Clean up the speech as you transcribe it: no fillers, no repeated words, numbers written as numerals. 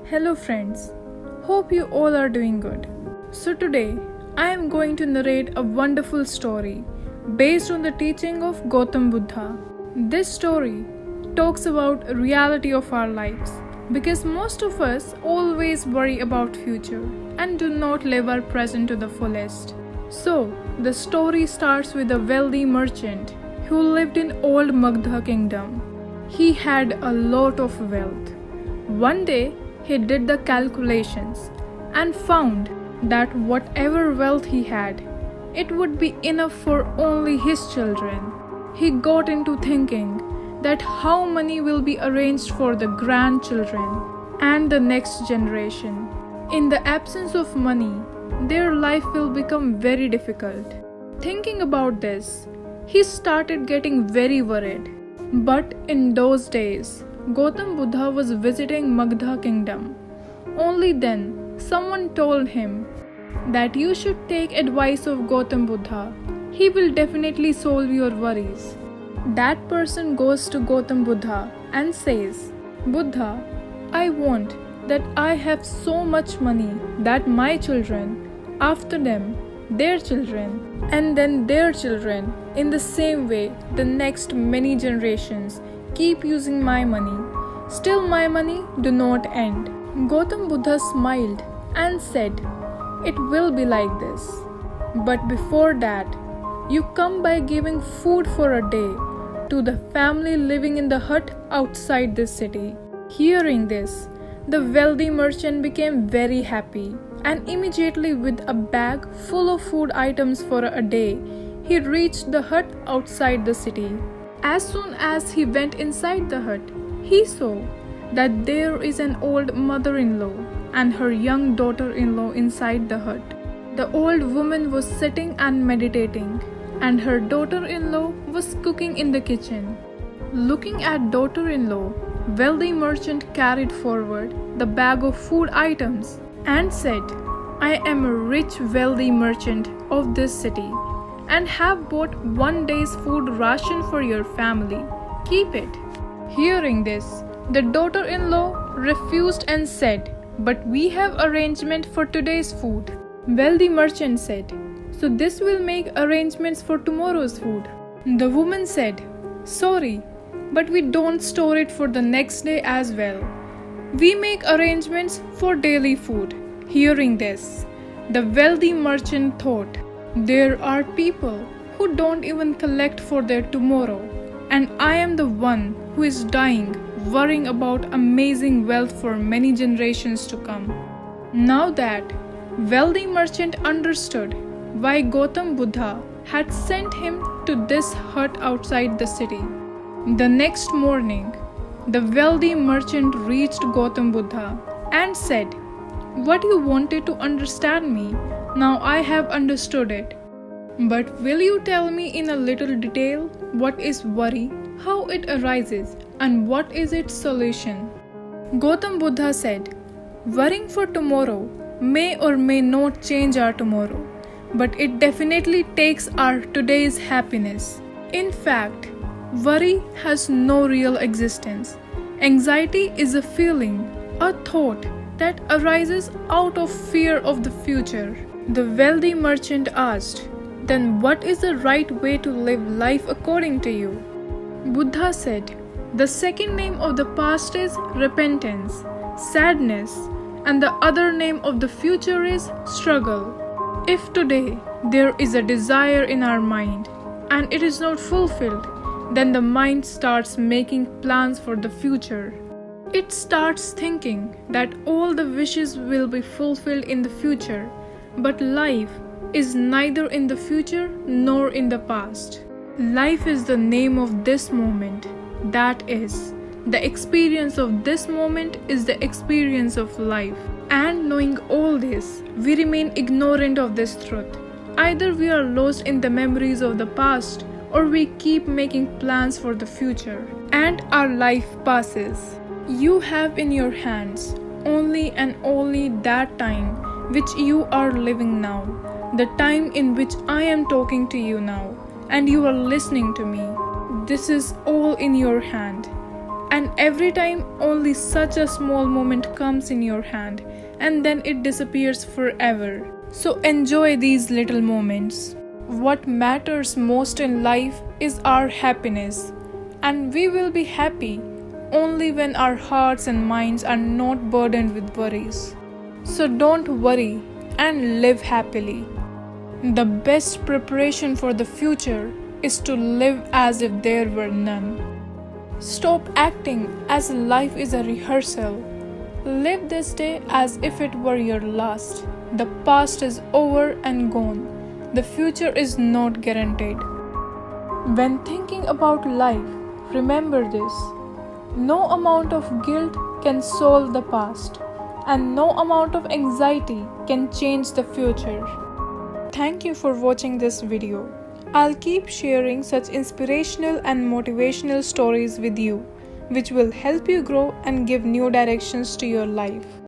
Hello friends, hope you all are doing good. So today I am going to narrate a wonderful story based on the teaching of Gautam Buddha. This story talks about reality of our lives because most of us always worry about future and do not live our present to the fullest. So the story starts with a wealthy merchant who lived in old Magdha kingdom. He had a lot of wealth. One day he did the calculations and found that whatever wealth he had, it would be enough for only his children. He got into thinking that how money will be arranged for the grandchildren and the next generation. In the absence of money, their life will become very difficult. Thinking about this, he started getting very worried. But in those days, Gautam Buddha was visiting Magdha kingdom. Only then, someone told him that you should take advice of Gautam Buddha. He will definitely solve your worries. That person goes to Gautam Buddha and says, Buddha, I want that I have so much money that my children, after them, their children, and then their children, in the same way, the next many generations keep using my money. Still my money do not end. Gautam Buddha smiled and said, it will be like this. But before that, you come by giving food for a day to the family living in the hut outside this city. Hearing this, the wealthy merchant became very happy, and immediately with a bag full of food items for a day, he reached the hut outside the city. As soon as he went inside the hut, he saw that there is an old mother-in-law and her young daughter-in-law inside the hut. The old woman was sitting and meditating, and her daughter-in-law was cooking in the kitchen. Looking at daughter-in-law, wealthy merchant carried forward the bag of food items and said, I am a rich wealthy merchant of this city and have bought one day's food ration for your family. Keep it. Hearing this, the daughter-in-law refused and said, but we have arrangement for today's food. Wealthy merchant said, so this will make arrangements for tomorrow's food. The woman said, sorry, but we don't store it for the next day as well. We make arrangements for daily food. Hearing this, the wealthy merchant thought, there are people who don't even collect for their tomorrow, and I am the one who is dying, worrying about amazing wealth for many generations to come. Now that wealthy merchant understood why Gautam Buddha had sent him to this hut outside the city. The next morning, the wealthy merchant reached Gautam Buddha and said, what you wanted to understand me, now I have understood it. But will you tell me in a little detail what is worry, how it arises, and what is its solution? Gautam Buddha said, worrying for tomorrow may or may not change our tomorrow, but it definitely takes our today's happiness. In fact, worry has no real existence. Anxiety is a feeling, a thought that arises out of fear of the future. The wealthy merchant asked, then what is the right way to live life according to you? Buddha said, the second name of the past is repentance, sadness, and the other name of the future is struggle. If today there is a desire in our mind and it is not fulfilled, then the mind starts making plans for the future. It starts thinking that all the wishes will be fulfilled in the future, but life is neither in the future nor in the past. Life is the name of this moment. That is, the experience of this moment is the experience of life. And knowing all this, we remain ignorant of this truth. Either we are lost in the memories of the past, or we keep making plans for the future, and our life passes. You have in your hands only and only that time which you are living now, the time in which I am talking to you now, and you are listening to me. This is all in your hand. And every time only such a small moment comes in your hand and then it disappears forever. So enjoy these little moments. What matters most in life is our happiness, and we will be happy only when our hearts and minds are not burdened with worries. So don't worry and live happily. The best preparation for the future is to live as if there were none. Stop acting as life is a rehearsal. Live this day as if it were your last. The past is over and gone. The future is not guaranteed. When thinking about life, remember this. No amount of guilt can solve the past, and no amount of anxiety can change the future. Thank you for watching this video. I'll keep sharing such inspirational and motivational stories with you, which will help you grow and give new directions to your life.